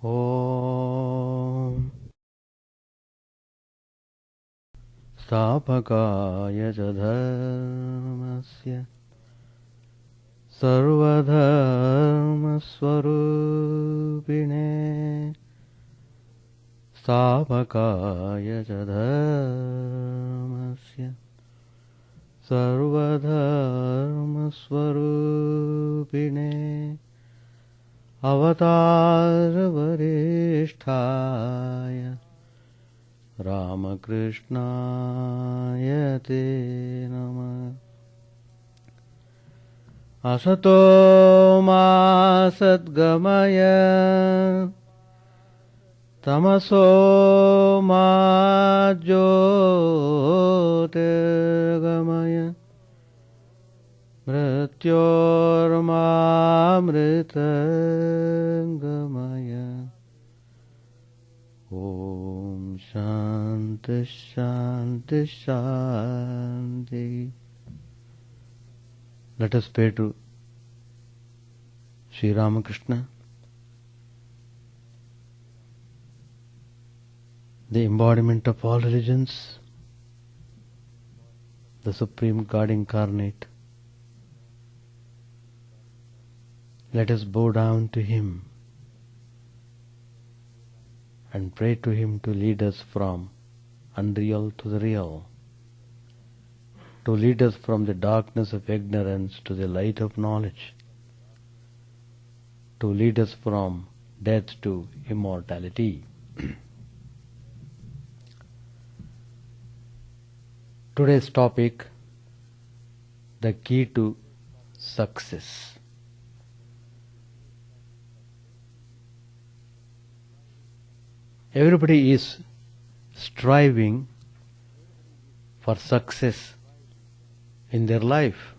Om Stapakaya Dharmasya Sarvadharma Swarupine Stapakaya Dharmasya Sarvadharma Swarupine Avatara Varisthaya Ramakrishna Te Namah Asato Ma Sadgamaya Tamaso Ma Jyotirgamaya Mrityormamritangamaya Om Shanti Shanti Shanti. Let us pray to Sri Ramakrishna, the embodiment of all religions, the Supreme God Incarnate. Let us bow down to Him and pray to Him to lead us from unreal to the real, to lead us from the darkness of ignorance to the light of knowledge, to lead us from death to immortality. Today's topic, the key to success. Everybody is striving for success in their life.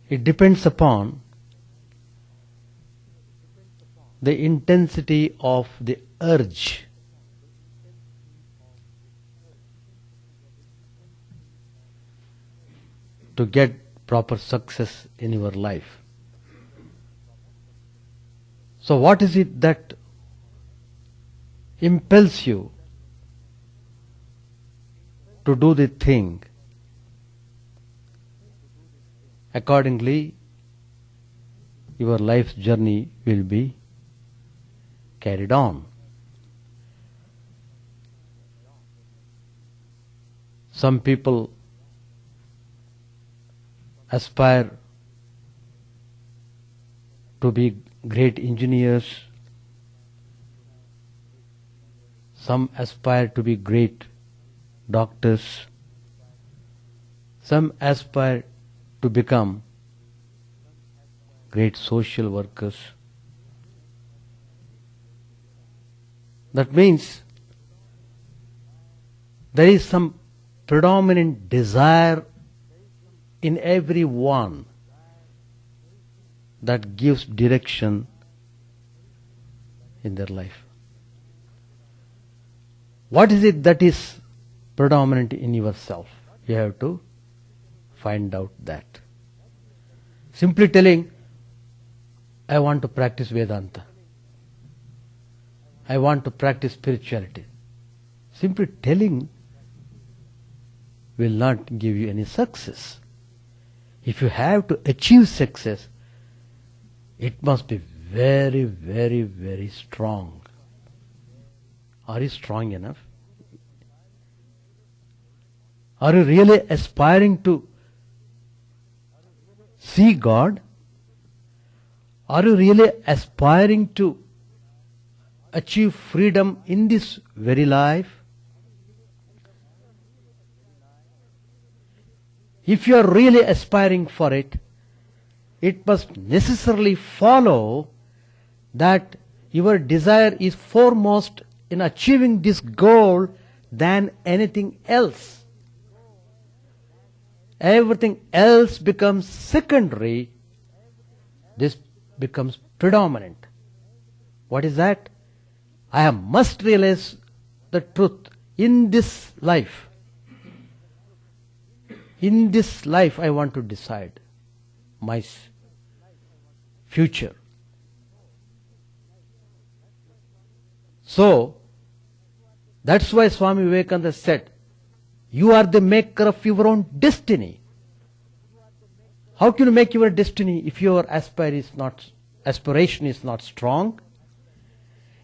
It depends upon the intensity of the urge to get proper success in your life. So what is it that impels you to do the thing? Accordingly, your life's journey will be carried on. Some people aspire to be great engineers, some aspire to be great doctors, some aspire to become great social workers. That means there is some predominant desire in everyone that gives direction in their life. What is it that is predominant in yourself? You have to find out that. Simply telling, I want to practice Vedanta, I want to practice spirituality, simply telling will not give you any success. If you have to achieve success, it must be very, very, very strong. Are you strong enough? Are you really aspiring to see God? Are you really aspiring to achieve freedom in this very life? If you are really aspiring for it, it must necessarily follow that your desire is foremost in achieving this goal than anything else. Everything else becomes secondary. This becomes predominant. What is that? I must realize the truth in this life. In this life I want to decide my future. So, that's why Swami Vivekananda said, you are the maker of your own destiny. How can you make your destiny if your aspiration is not strong?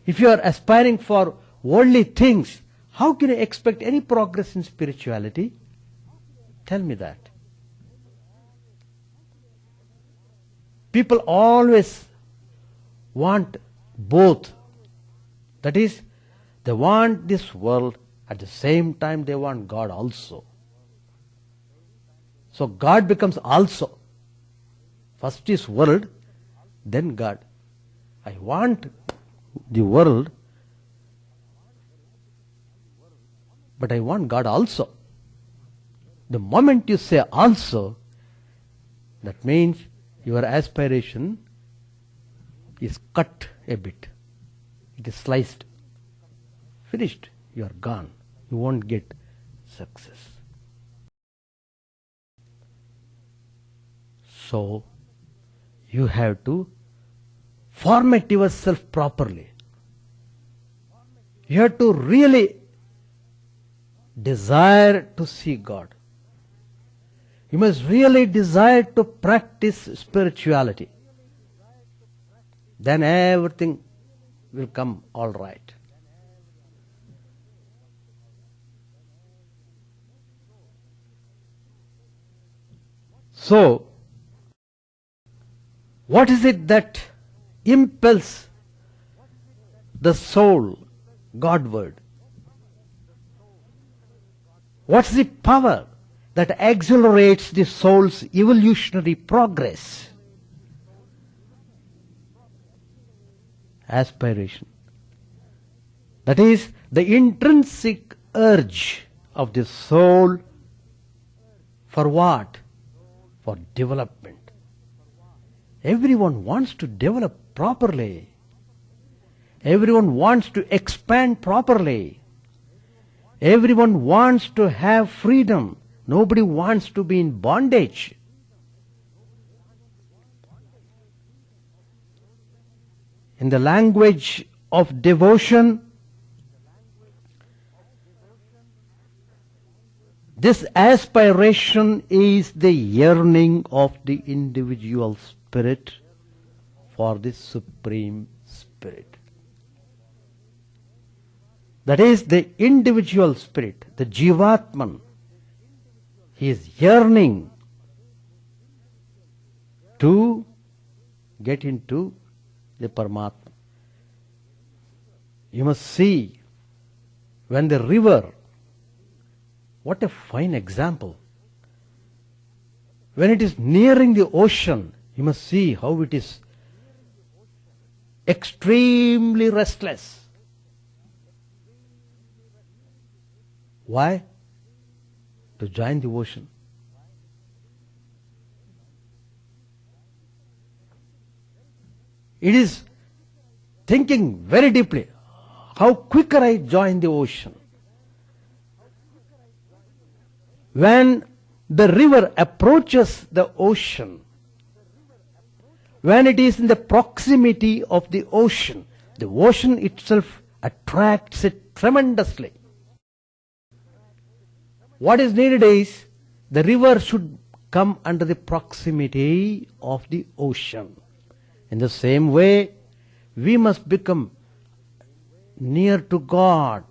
If you are aspiring for worldly things, how can you expect any progress in spirituality? Tell me that. People always want both. That is, they want this world, at the same time they want God also. So God becomes also. First is world, then God. I want the world, but I want God also. The moment you say also, that means your aspiration is cut a bit. It is sliced. Finished. You are gone. You won't get success. So, you have to format yourself properly. You have to really desire to see God. You must really desire to practice spirituality. Then everything will come all right. So, what is it that impels the soul Godward? What's the power that accelerates the soul's evolutionary progress? Aspiration. That is the intrinsic urge of the soul for what? For development. Everyone wants to develop properly. Everyone wants to expand properly. Everyone wants to have freedom. Nobody wants to be in bondage. In the language of devotion, this aspiration is the yearning of the individual spirit for the Supreme Spirit. That is the individual spirit, the Jivatman. He is yearning to get into the Paramatma. You must see when the river, what a fine example. When it is nearing the ocean, you must see how it is extremely restless. Why? To join the ocean. It is thinking very deeply, how quicker I join the ocean. When the river approaches the ocean, when it is in the proximity of the ocean itself attracts it tremendously. What is needed is the river should come under the proximity of the ocean. In the same way, we must become near to God.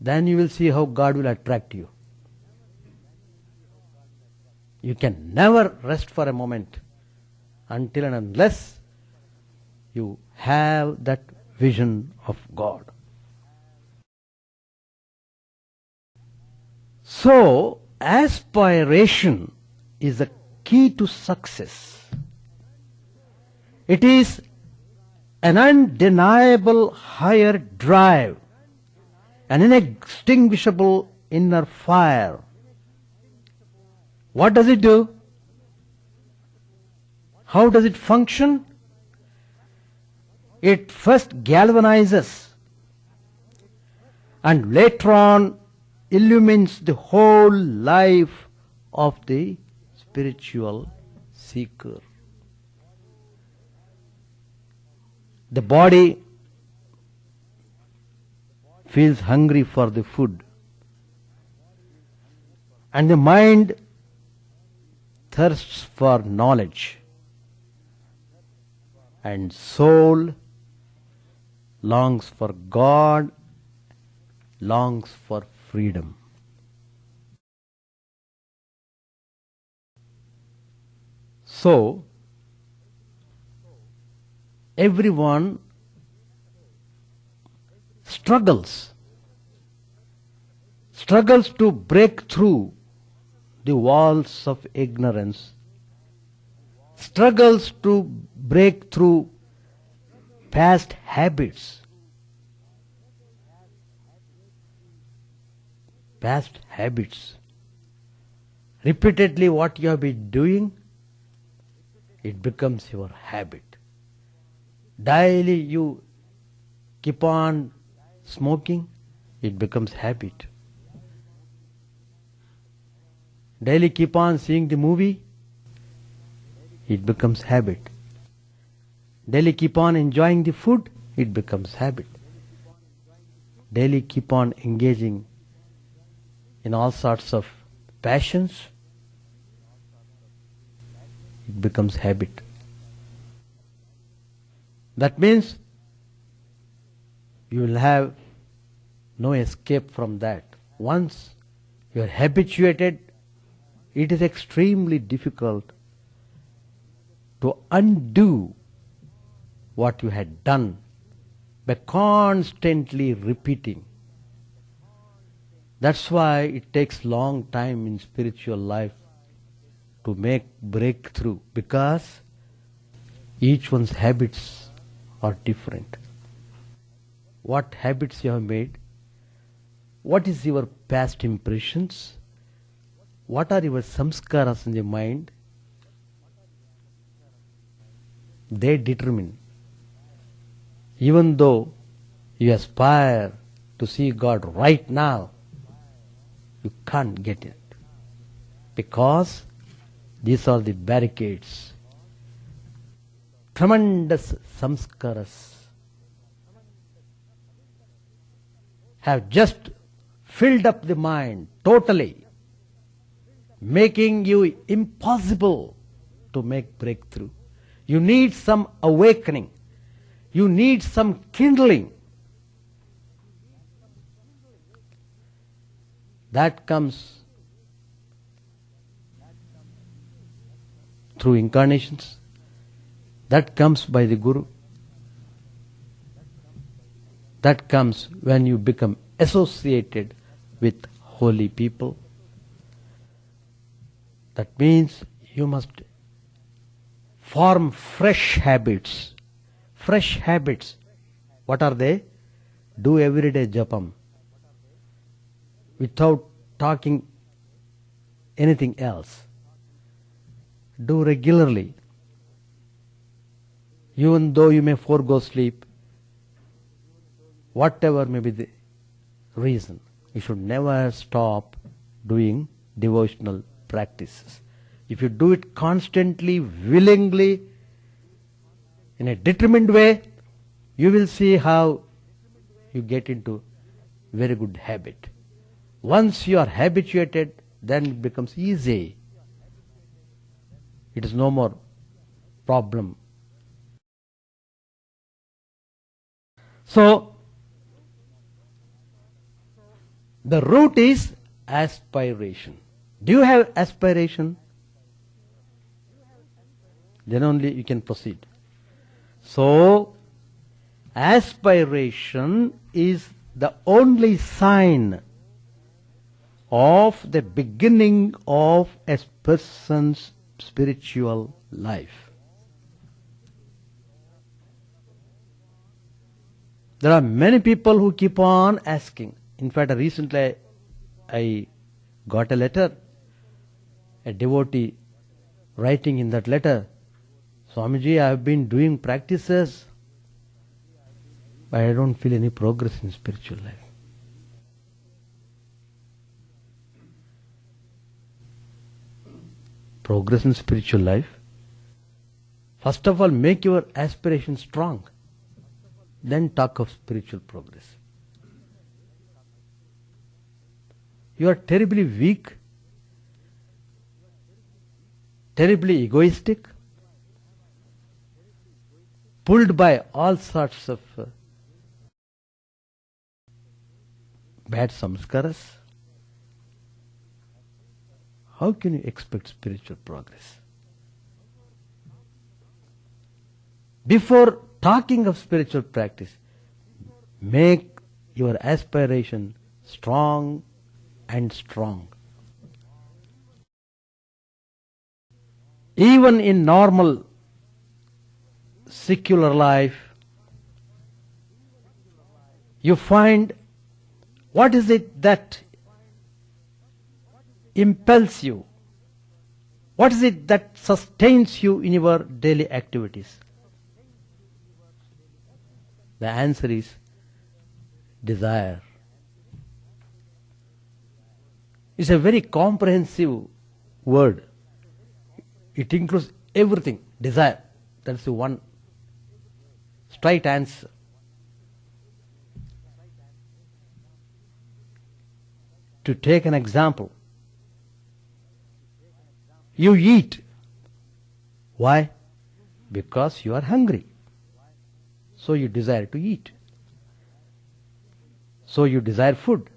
Then you will see how God will attract you. You can never rest for a moment until and unless you have that vision of God. So, aspiration is the key to success. It is an undeniable higher drive, an inextinguishable inner fire. What does it do? How does it function? It first galvanizes and later on illumines the whole life of the spiritual seeker. The body feels hungry for the food, and the mind thirsts for knowledge, and soul longs for God, longs for freedom. So, everyone struggles to break through the walls of ignorance, struggles to break through past habits. Repeatedly what you have been doing, it becomes your habit. Daily you keep on smoking, it becomes habit. Daily keep on seeing the movie, it becomes habit. Daily keep on enjoying the food, it becomes habit. Daily keep on engaging in all sorts of passions, it becomes habit. That means you will have no escape from that. Once you are habituated, it is extremely difficult to undo what you had done by constantly repeating. That's why it takes long time in spiritual life to make breakthrough, because each one's habits are different. What habits you have made? What is your past impressions? What are your samskaras in the mind? They determine. Even though you aspire to see God right now, you can't get it, because these are the barricades. Tremendous samskaras have just filled up the mind totally, making you impossible to make breakthrough. You need some awakening. You need some kindling. That comes through incarnations. That comes by the Guru. That comes when you become associated with holy people. That means you must form fresh habits. Fresh habits. What are they? Do everyday japam without talking anything else. Do regularly. Even though you may forego sleep, whatever may be the reason, you should never stop doing devotional practices. If you do it constantly, willingly, in a determined way, you will see how you get into very good habit. Once you are habituated, then it becomes easy. It is no more problem. So, the root is aspiration. Do you have aspiration? Then only you can proceed. So, aspiration is the only sign of the beginning of a person's spiritual life. There are many people who keep on asking. In fact, recently I got a letter, a devotee writing in that letter, Swamiji, I have been doing practices, but I don't feel any progress in spiritual life. Progress in spiritual life? First of all, make your aspiration strong. then talk of spiritual progress. You are terribly weak, terribly egoistic, pulled by all sorts of bad samskaras. How can you expect spiritual progress? Before talking of spiritual practice, make your aspiration strong and strong. Even in normal secular life, you find what is it that impels you? What is it that sustains you in your daily activities? The answer is desire. It's a very comprehensive word. It includes everything. Desire. That's the one straight answer. To take an example, you eat. Why? Because you are hungry. So you desire to eat. So you desire food.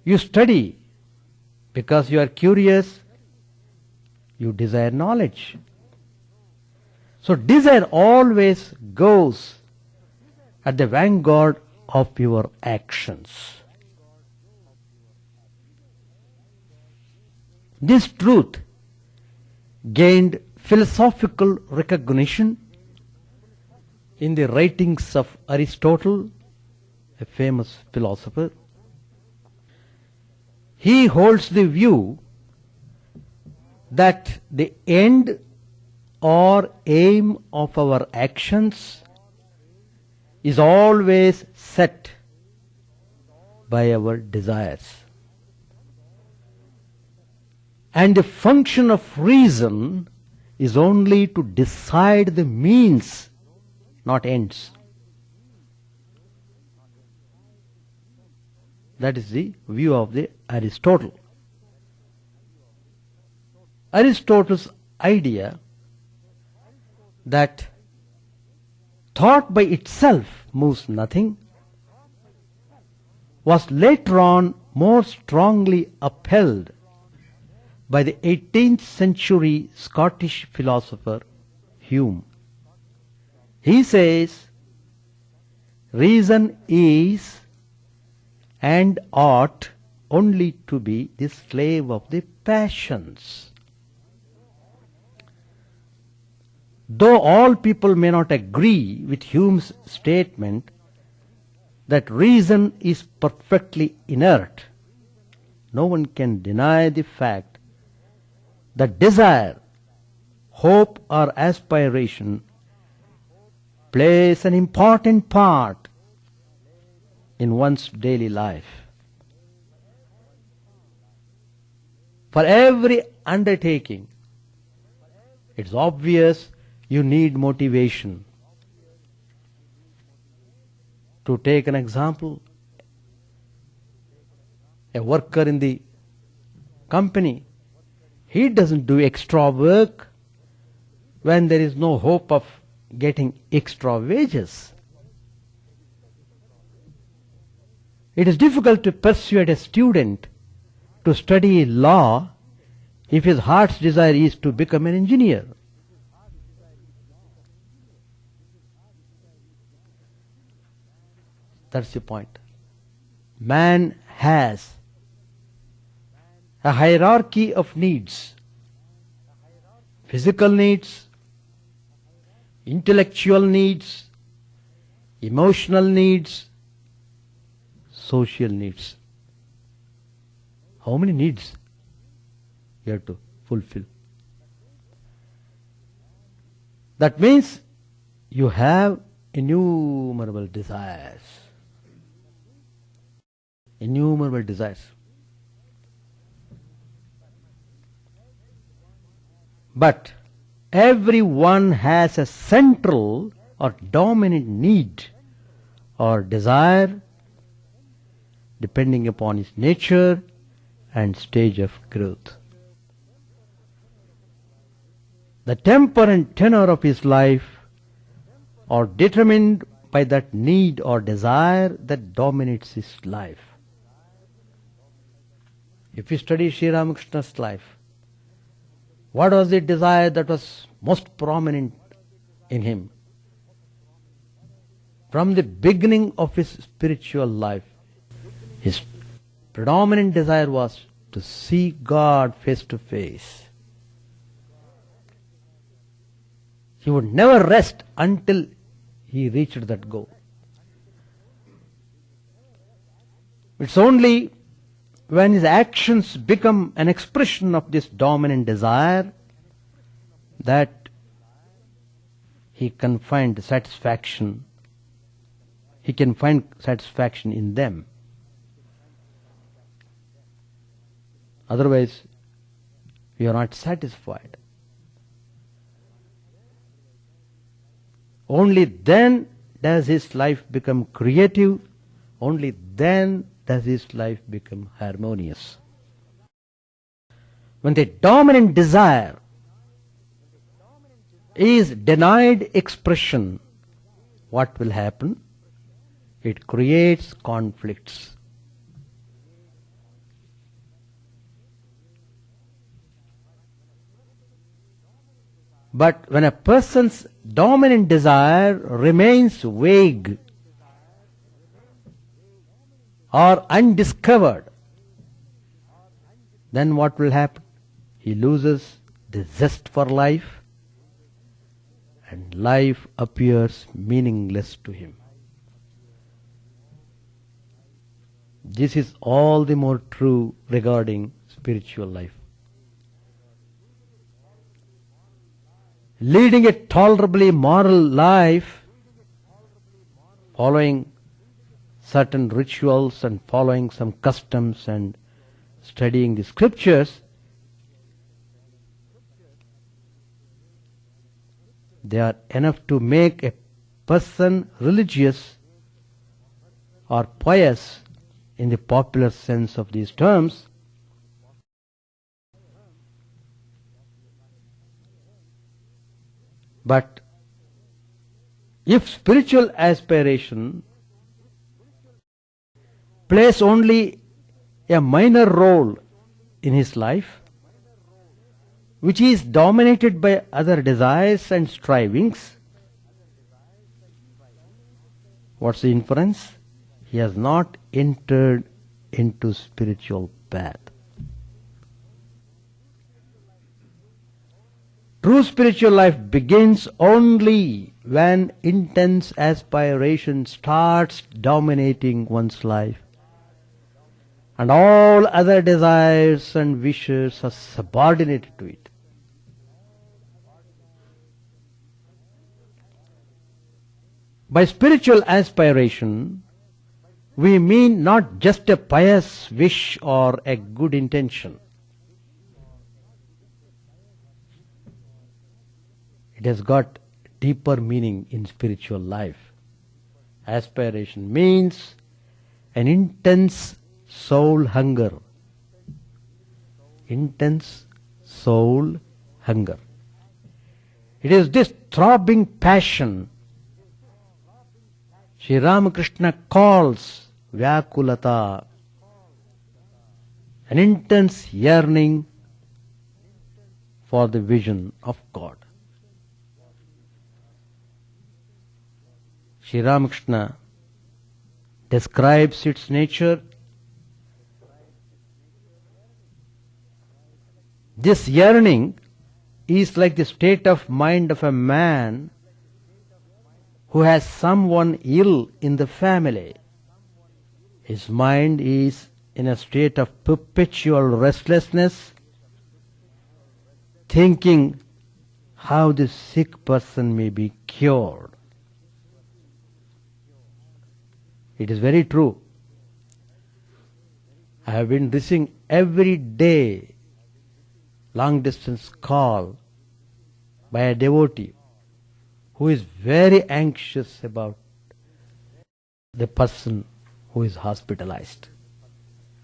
You study because you are curious. You desire knowledge. So desire always goes at the vanguard of your actions. This truth gained philosophical recognition in the writings of Aristotle, a famous philosopher. He holds the view that the end or aim of our actions is always set by our desires. And the function of reason is only to decide the means, not ends. That is the view of the Aristotle. Aristotle's idea that thought by itself moves nothing was later on more strongly upheld by the 18th century Scottish philosopher Hume. He says, reason is and ought only to be the slave of the passions. Though all people may not agree with Hume's statement that reason is perfectly inert, no one can deny the fact that desire, hope or aspiration plays an important part in one's daily life. For every undertaking, it's obvious you need motivation. To take an example, a worker in the company, he doesn't do extra work when there is no hope of getting extra wages. It is difficult to persuade a student to study law if his heart's desire is to become an engineer. That's the point. Man has a hierarchy of needs. Physical needs, intellectual needs, emotional needs, social needs. How many needs you have to fulfill? That means you have innumerable desires. Innumerable desires. But everyone has a central or dominant need or desire, depending upon his nature and stage of growth. The temper and tenor of his life are determined by that need or desire that dominates his life. If you study Sri Ramakrishna's life, what was the desire that was most prominent in him? From the beginning of his spiritual life, his predominant desire was to see God face to face. He would never rest until he reached that goal. It's only when his actions become an expression of this dominant desire that he can find satisfaction. He can find satisfaction in them. Otherwise, we are not satisfied. Only then does his life become creative. Only then does his life become harmonious. When the dominant desire is denied expression, what will happen? It creates conflicts. But when a person's dominant desire remains vague or undiscovered, then what will happen? He loses the zest for life, and life appears meaningless to him. This is all the more true regarding spiritual life. Leading a tolerably moral life, following certain rituals and following some customs and studying the scriptures, they are enough to make a person religious or pious in the popular sense of these terms. But if spiritual aspiration plays only a minor role in his life, which is dominated by other desires and strivings, what's the inference? He has not entered into spiritual path. True spiritual life begins only when intense aspiration starts dominating one's life, and all other desires and wishes are subordinated to it. By spiritual aspiration, we mean not just a pious wish or a good intention. It has got deeper meaning in spiritual life. Aspiration means an intense soul hunger. Intense soul hunger. It is this throbbing passion Sri Ramakrishna calls Vyakulata, an intense yearning for the vision of God. Sri Ramakrishna describes its nature. This yearning is like the state of mind of a man who has someone ill in the family. His mind is in a state of perpetual restlessness, thinking how the sick person may be cured. It is very true. I have been receiving every day long distance call by a devotee who is very anxious about the person who is hospitalized.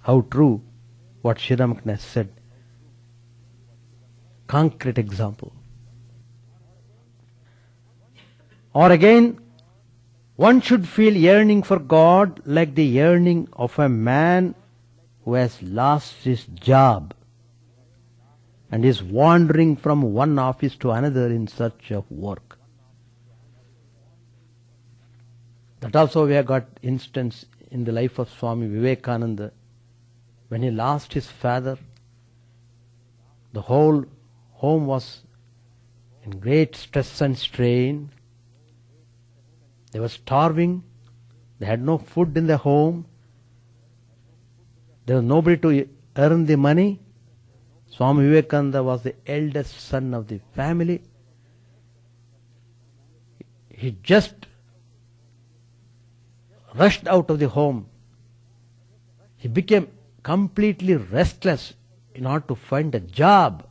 How true what Sri Ramakrishna has said. Concrete example. Or again, one should feel yearning for God like the yearning of a man who has lost his job and is wandering from one office to another in search of work. That also we have got instance in the life of Swami Vivekananda. When he lost his father, the whole home was in great stress and strain. They were starving. They had no food in the home. There was nobody to earn the money. Swami Vivekananda was the eldest son of the family. He just rushed out of the home. He became completely restless in order to find a job.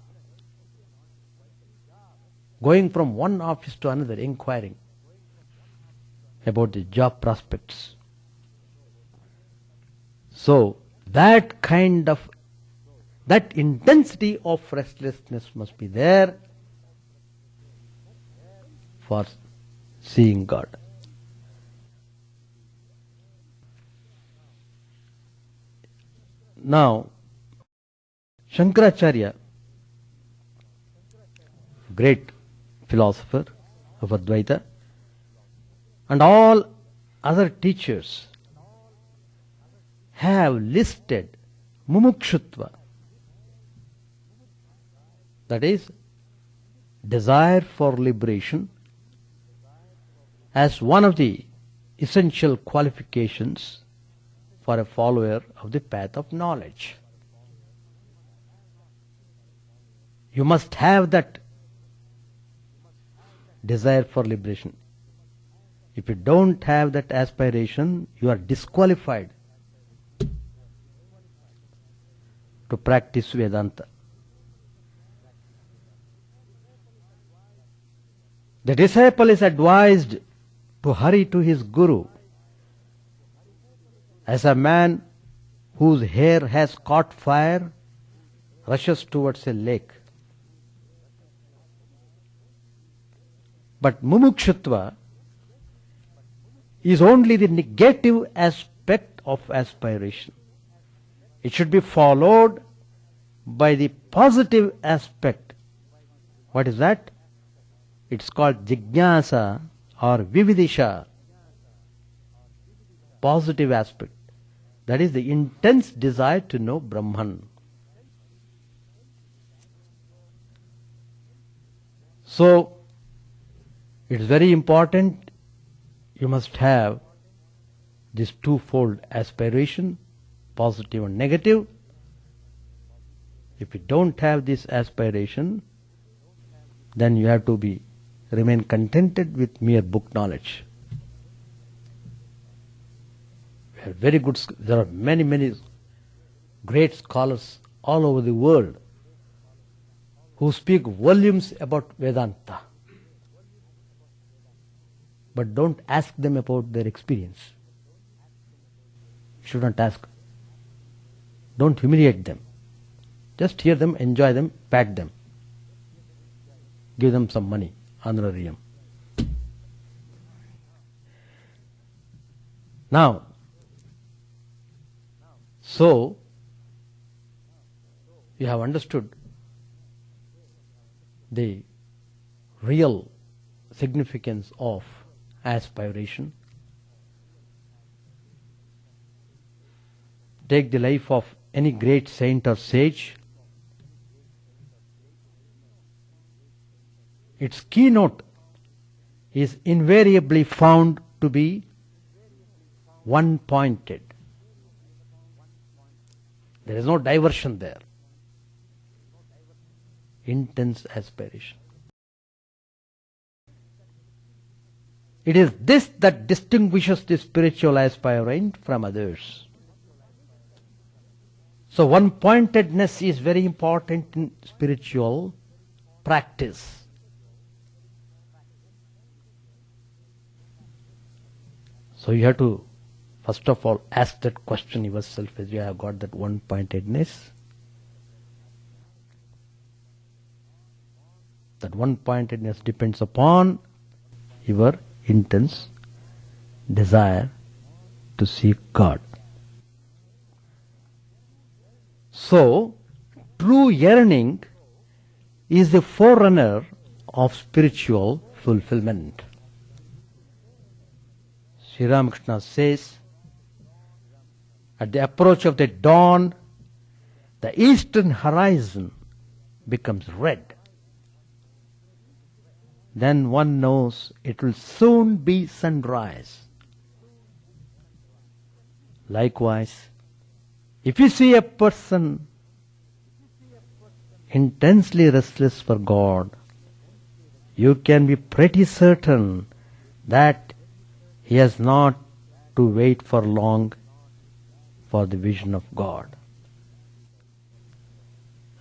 Going from one office to another, inquiring about the job prospects. So, that intensity of restlessness must be there for seeing God. Now, Shankaracharya, great philosopher of Advaita, and all other teachers have listed mumukshutva, that is, desire for liberation, as one of the essential qualifications for a follower of the path of knowledge. You must have that desire for liberation. If you don't have that aspiration, you are disqualified to practice Vedanta. The disciple is advised to hurry to his guru as a man whose hair has caught fire rushes towards a lake. But mumukshutva is only the negative aspect of aspiration. It should be followed by the positive aspect. What is that? It's called jignasa or vividisha. Positive aspect. That is the intense desire to know Brahman. So, it's very important you must have this twofold aspiration, positive and negative. If you don't have this aspiration, then you have to remain contented with mere book knowledge. We have very good, there are many great scholars all over the world who speak volumes about Vedanta. But don't ask them about their experience. You should not ask. Don't humiliate them. Just hear them, enjoy them, pat them. Give them some money, honorarium. Now, so, you have understood the real significance of aspiration. Take the life of any great saint or sage. Its keynote is invariably found to be one-pointed. There is no diversion there. Intense aspiration. It is this that distinguishes the spiritual aspirant from others. So one-pointedness is very important in spiritual practice. So you have to, first of all, ask that question yourself as you have got that one-pointedness. That one-pointedness depends upon your intense desire to seek God. So, true yearning is the forerunner of spiritual fulfillment. Sri Ramakrishna says, at the approach of the dawn, the eastern horizon becomes red. Then one knows it will soon be sunrise. Likewise, if you see a person intensely restless for God, you can be pretty certain that he has not to wait for long for the vision of God.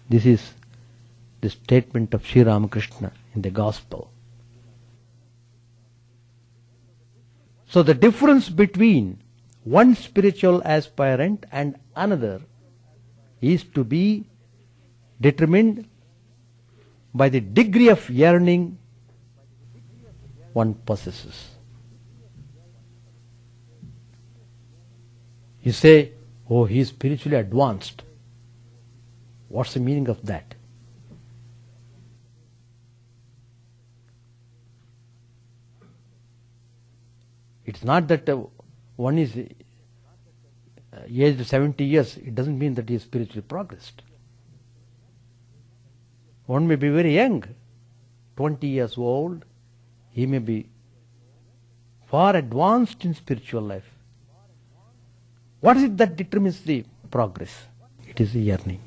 This is the statement of Sri Ramakrishna in the Gospel. So the difference between one spiritual aspirant and another is to be determined by the degree of yearning one possesses. You say, oh, he is spiritually advanced. What's the meaning of that? It's not that one is aged 70 years, it doesn't mean that he is spiritually progressed. One may be very young, 20 years old, he may be far advanced in spiritual life. What is it that determines the progress? It is yearning.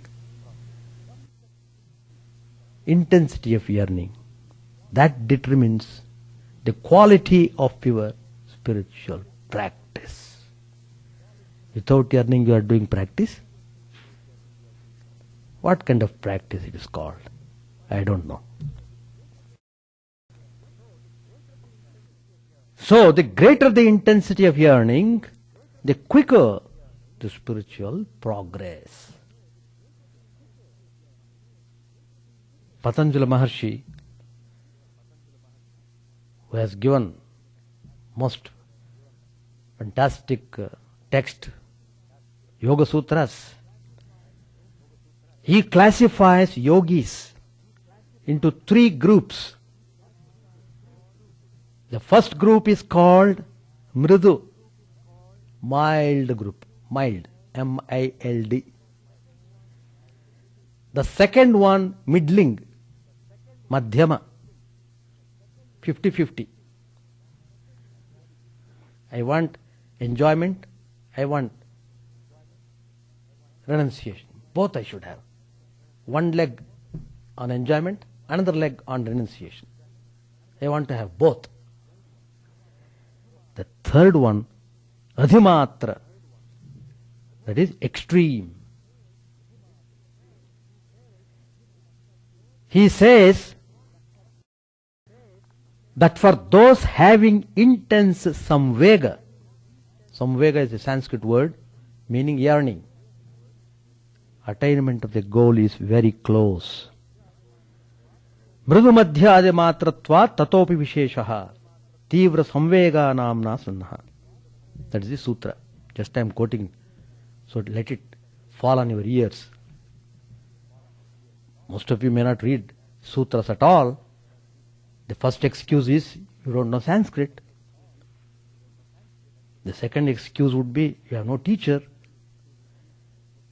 Intensity of yearning. That determines the quality of your spiritual practice. Without yearning you are doing practice. What kind of practice it is called? I don't know. So the greater the intensity of yearning, the quicker the spiritual progress. Patanjali Maharshi, who has given most fantastic text, Yoga Sutras, he classifies yogis into 3 groups. The first group is called Mridu, mild group, mild, M-I-L-D. The second one, middling, Madhyama, 50-50. I want enjoyment, I want renunciation. Both I should have. One leg on enjoyment, another leg on renunciation. I want to have both. The third one, Adhimatra, that is extreme. He says that for those having intense samvega is a Sanskrit word meaning yearning, attainment of the goal is very close. Mridu madhyade matratva tatopi visheshaha tivra samvega namna sannaha. That is the sutra. Just I am quoting, so let it fall on your ears. Most of you may not read sutras at all. The first excuse is you don't know Sanskrit. The second excuse would be you have no teacher.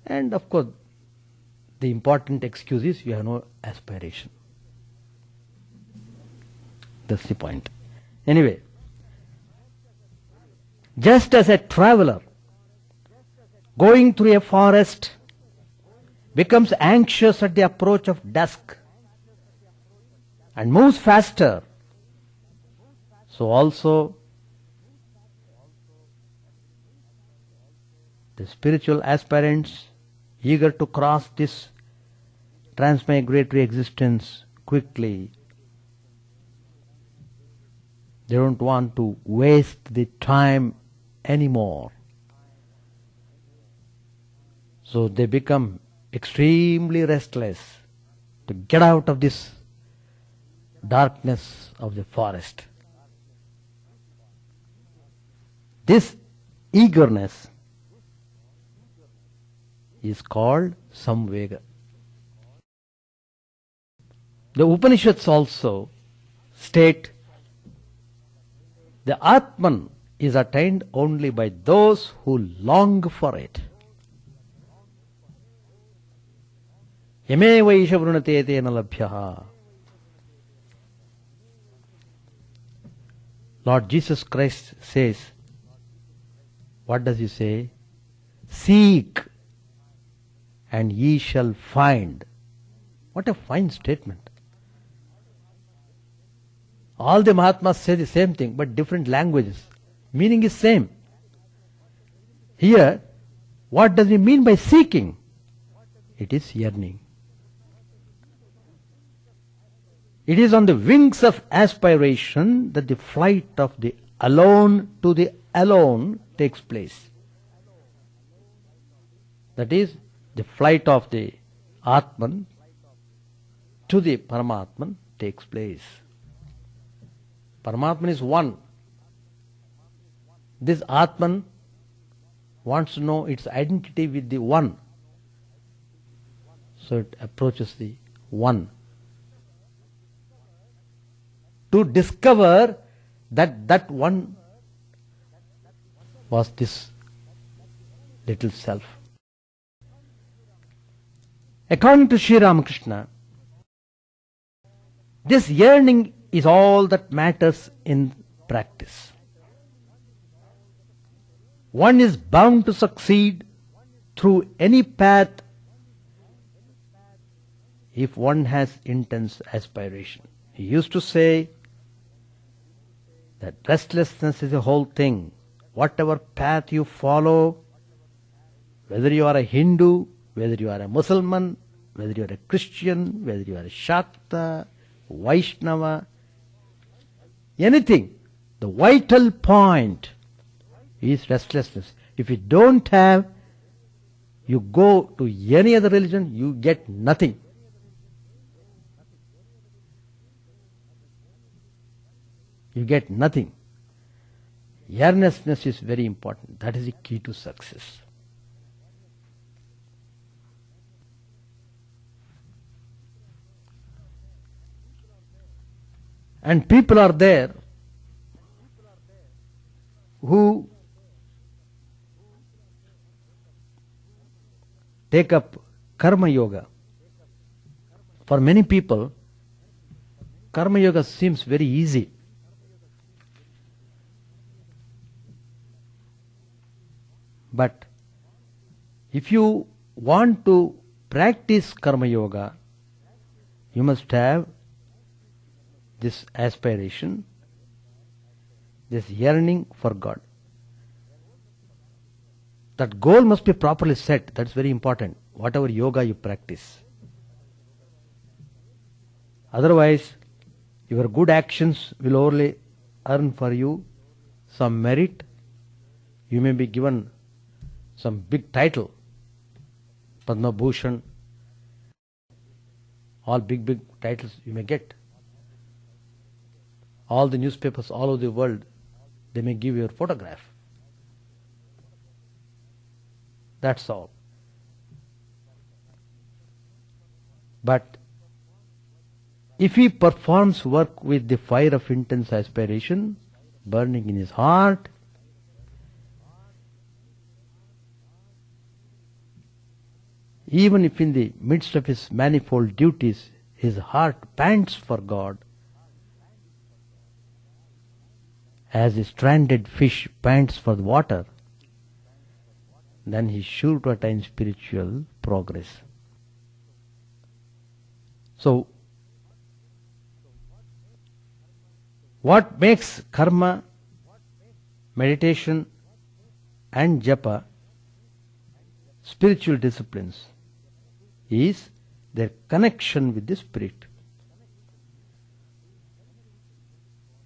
And of course, the important excuse is you have no aspiration. That's the point. Anyway, just as a traveler going through a forest becomes anxious at the approach of dusk and moves faster, so also the spiritual aspirants eager to cross this transmigratory existence quickly. They don't want to waste the time anymore. So they become extremely restless to get out of this darkness of the forest. This eagerness is called samvega. The Upanishads also state the Atman is attained only by those who long for it. Yame vaisha vrunate tena labhyaha. Lord Jesus Christ says, what does he say? Seek and ye shall find. What a fine statement. All the Mahatmas say the same thing, but different languages. Meaning is same. Here, what does he mean by seeking? It is yearning. It is on the wings of aspiration that the flight of the alone to the alone takes place. That is, the flight of the Atman to the Paramatman takes place. Paramatman is one. This Atman wants to know its identity with the one. So it approaches the one. To discover that one was this little self. According to Sri Ramakrishna, this yearning is all that matters in practice. One is bound to succeed through any path if one has intense aspiration. He used to say that restlessness is a whole thing. Whatever path you follow, whether you are a Hindu, whether you are a Muslim, whether you are a Christian, whether you are a Shakta, Vaishnava, anything, the vital point is restlessness. If you don't have, you go to any other religion, you get nothing. You get nothing. Earnestness is very important. That is the key to success. And people are there who take up karma yoga. For many people, karma yoga seems very easy. But if you want to practice karma yoga, you must have this aspiration, this yearning for God. That goal must be properly set. That's very important. Whatever yoga you practice. Otherwise, your good actions will only earn for you some merit. You may be given some big title, Padma Bhushan, all big titles you may get. All the newspapers all over the world, they may give you a photograph. That's all. But if he performs work with the fire of intense aspiration burning in his heart, even if in the midst of his manifold duties his heart pants for God, as a stranded fish pants for the water, then he is sure to attain spiritual progress. So, what makes karma, meditation and japa spiritual disciplines is their connection with the Spirit.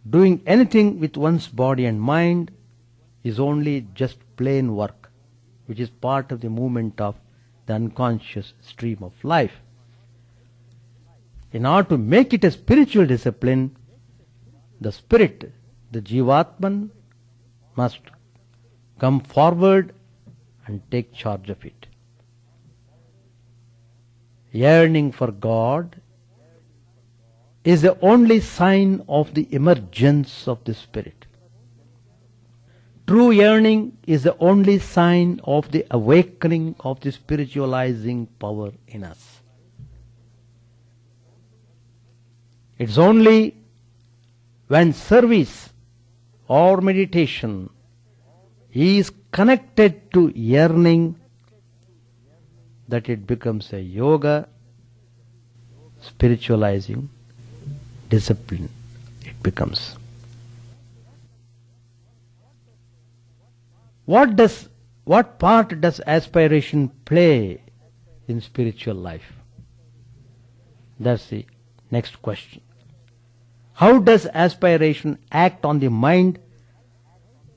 Doing anything with one's body and mind is only just plain work, which is part of the movement of the unconscious stream of life. In order to make it a spiritual discipline, the spirit, the Jivatman, must come forward and take charge of it. Yearning for God is the only sign of the emergence of the spirit. True yearning is the only sign of the awakening of the spiritualizing power in us. It's only when service or meditation is connected to yearning that it becomes a yoga, spiritualizing discipline. It becomes. What part does aspiration play in spiritual life? That's the next question. How does aspiration act on the mind?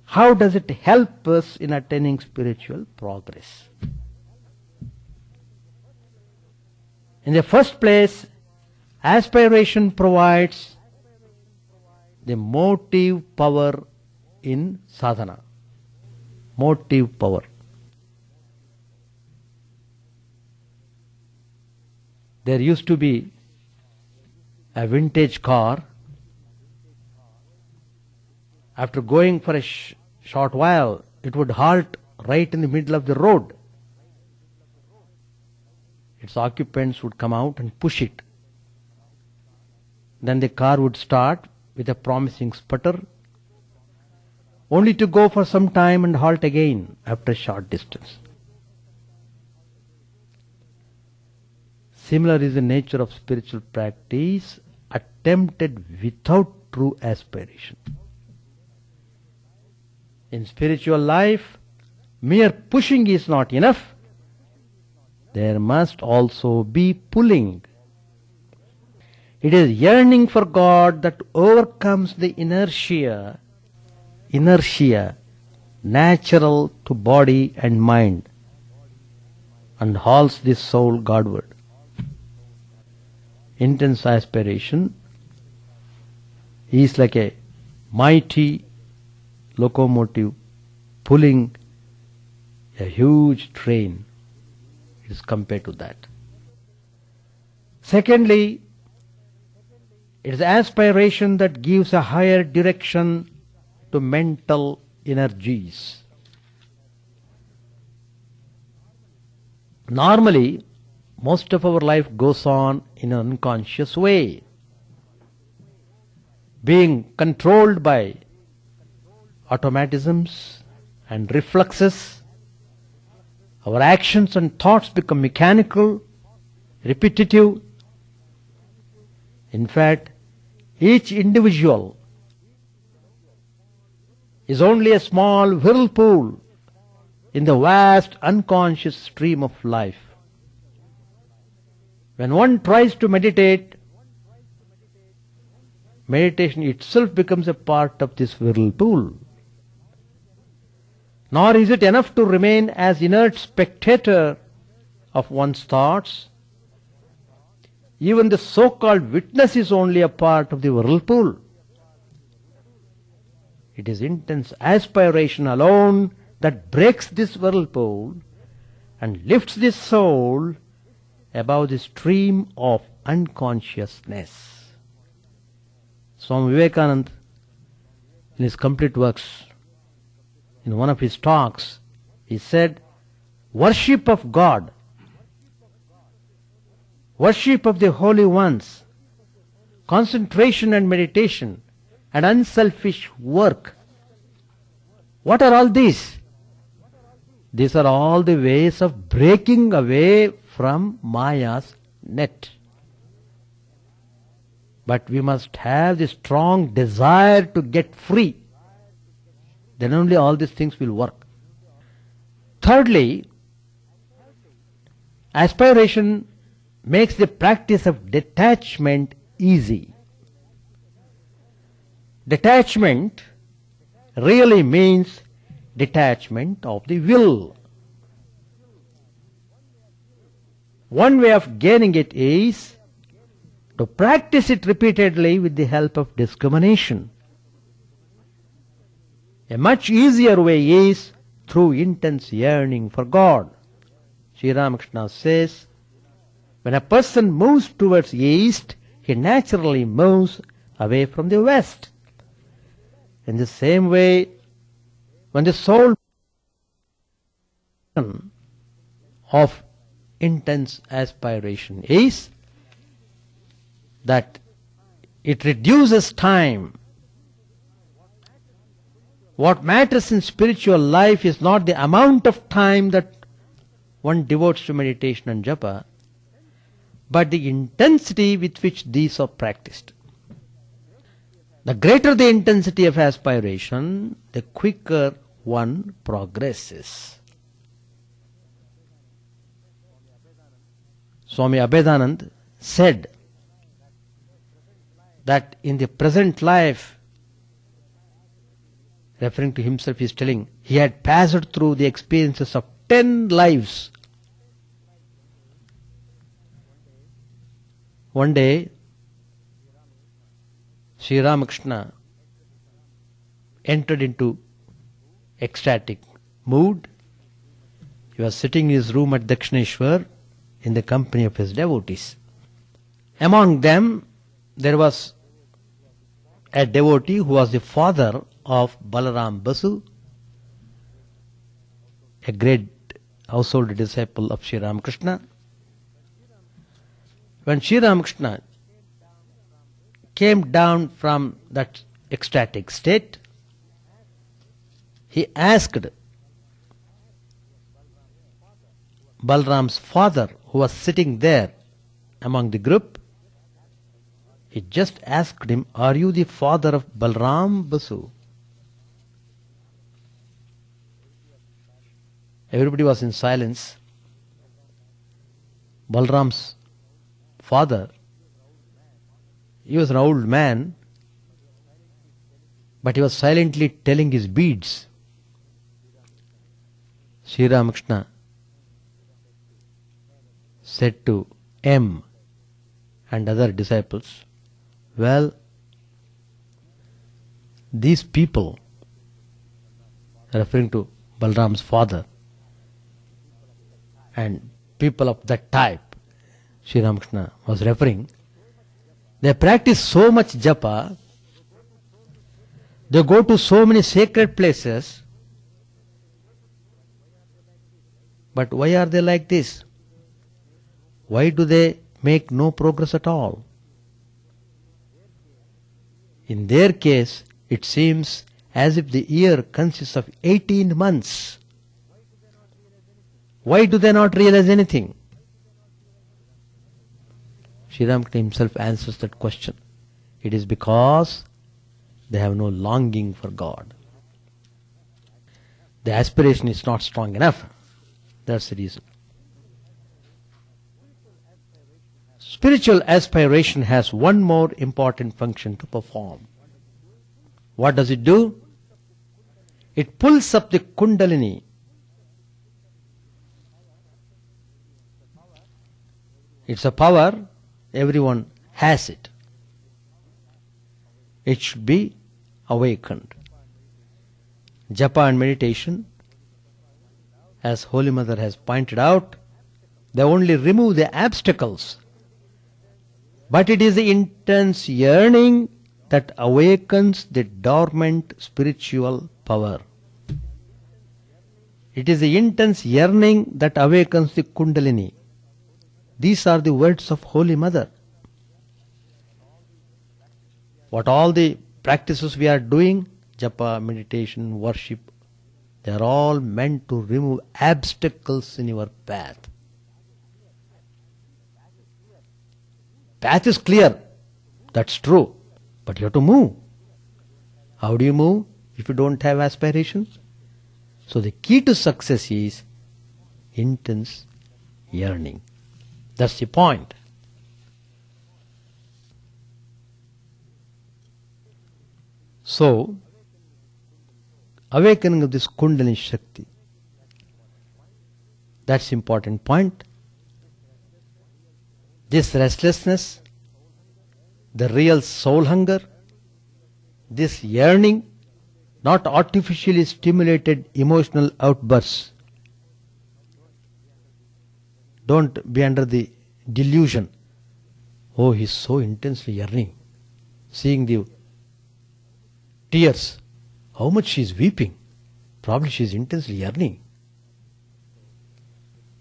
How does it help us in attaining spiritual progress? In the first place, aspiration provides the motive power in sadhana. Motive power. There used to be a vintage car. After going for a short while, it would halt right in the middle of the road. Its occupants would come out and push it. Then the car would start with a promising sputter, only to go for some time and halt again after a short distance. Similar is the nature of spiritual practice attempted without true aspiration. In spiritual life, mere pushing is not enough. There must also be pulling. It is yearning for God that overcomes the inertia natural to body and mind, and hauls the soul Godward. Intense aspiration is like a mighty locomotive pulling a huge train. It is compared to that. Secondly, it is aspiration that gives a higher direction to mental energies. Normally, most of our life goes on in an unconscious way, being controlled by automatisms and reflexes. Our actions and thoughts become mechanical, repetitive. In fact, each individual is only a small whirlpool in the vast unconscious stream of life. When one tries to meditate, meditation itself becomes a part of this whirlpool. Nor is it enough to remain as inert spectator of one's thoughts. Even the so-called witness is only a part of the whirlpool. It is intense aspiration alone that breaks this whirlpool and lifts the soul above the stream of unconsciousness. Swami Vivekananda, in his complete works, in one of his talks, he said, worship of God, worship of the holy ones, concentration and meditation, and unselfish work. What are all these? These are all the ways of breaking away from Maya's net. But we must have the strong desire to get free. Then only all these things will work. Thirdly, aspiration makes the practice of detachment easy. Detachment really means detachment of the will. One way of gaining it is to practice it repeatedly with the help of discrimination. A much easier way is through intense yearning for God. Sri Ramakrishna says, when a person moves towards east, he naturally moves away from the west. In the same way, when the soul of intense aspiration is that it reduces time. What matters in spiritual life is not the amount of time that one devotes to meditation and japa, but the intensity with which these are practiced. The greater the intensity of aspiration, the quicker one progresses. Swami Chidananda said that in the present life, referring to himself, he is telling he had passed through the experiences of 10 lives. One day, Sri Ramakrishna entered into ecstatic mood. He was sitting in his room at Dakshineshwar in the company of his devotees. Among them, there was a devotee who was the father of Balaram Basu, a great household disciple of Sri Ramakrishna. When Sri Ramakrishna came down from that ecstatic state, he asked Balaram's father, who was sitting there among the group, he just asked him, "Are you the father of Balaram Basu?" Everybody was in silence. Balaram's father, he was an old man, but he was silently telling his beads. Sri Ramakrishna said to M and other disciples, "Well, these people," referring to Balaram's father, and people of that type, Sri Ramakrishna was referring, they practice so much japa, they go to so many sacred places, but why are they like this? Why do they make no progress at all? In their case, it seems as if the year consists of 18 months. Why do they not realize anything? Sri Ramakrishna himself answers that question. It is because they have no longing for God. The aspiration is not strong enough. That's the reason. Spiritual aspiration has one more important function to perform. What does it do? It pulls up the Kundalini. It's a power, everyone has it. It should be awakened. Japa and meditation, as Holy Mother has pointed out, they only remove the obstacles. But it is the intense yearning that awakens the dormant spiritual power. It is the intense yearning that awakens the Kundalini. These are the words of Holy Mother. What all the practices we are doing, japa, meditation, worship, they are all meant to remove obstacles in your path. Path is clear, that's true, but you have to move. How do you move if you don't have aspiration? So the key to success is intense yearning. That's the point. So, awakening of this Kundalini Shakti. That's important point. This restlessness, the real soul hunger, this yearning, not artificially stimulated emotional outbursts. Don't be under the delusion. Oh, he's so intensely yearning. Seeing the tears. How much she's weeping. Probably she's intensely yearning.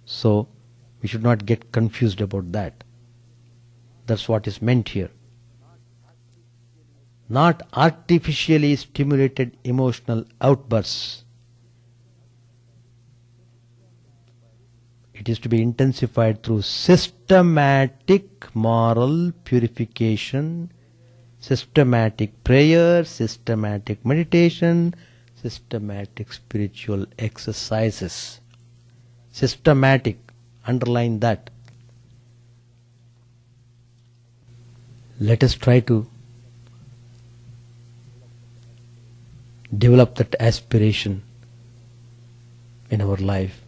So, we should not get confused about that. That's what is meant here. Not artificially stimulated emotional outbursts. It is to be intensified through systematic moral purification, systematic prayer, systematic meditation, systematic spiritual exercises. Systematic, underline that. Let us try to develop that aspiration in our life.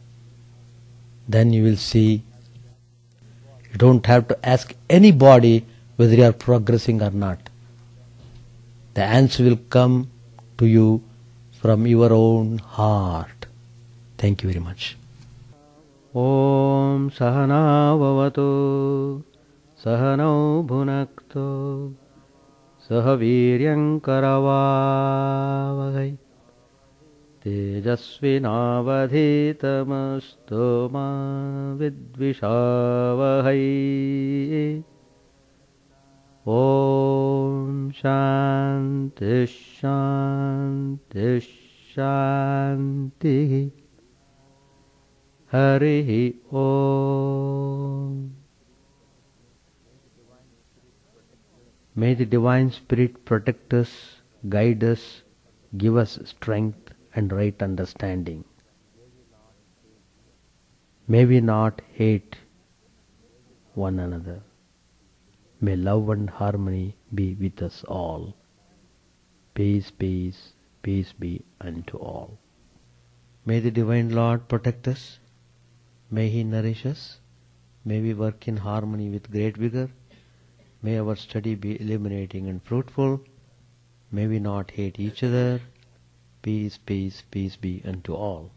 Then you will see you don't have to ask anybody whether you are progressing or not. The answer will come to you from your own heart. Thank you very much. Om Sahana Bhavatu Sahano Bhunakto Sahaviryam Karavavahai Tejasvinavadhitamastu ma vidvishavahai. Om Shanti Shanti Shanti. Harihi Om. May the Divine Spirit protect us, guide us, give us strength and right understanding. May we not hate one another. May love and harmony be with us all. Peace, peace, peace be unto all. May the Divine Lord protect us. May He nourish us. May we work in harmony with great vigor. May our study be illuminating and fruitful. May we not hate each other. Peace, peace, peace be unto all.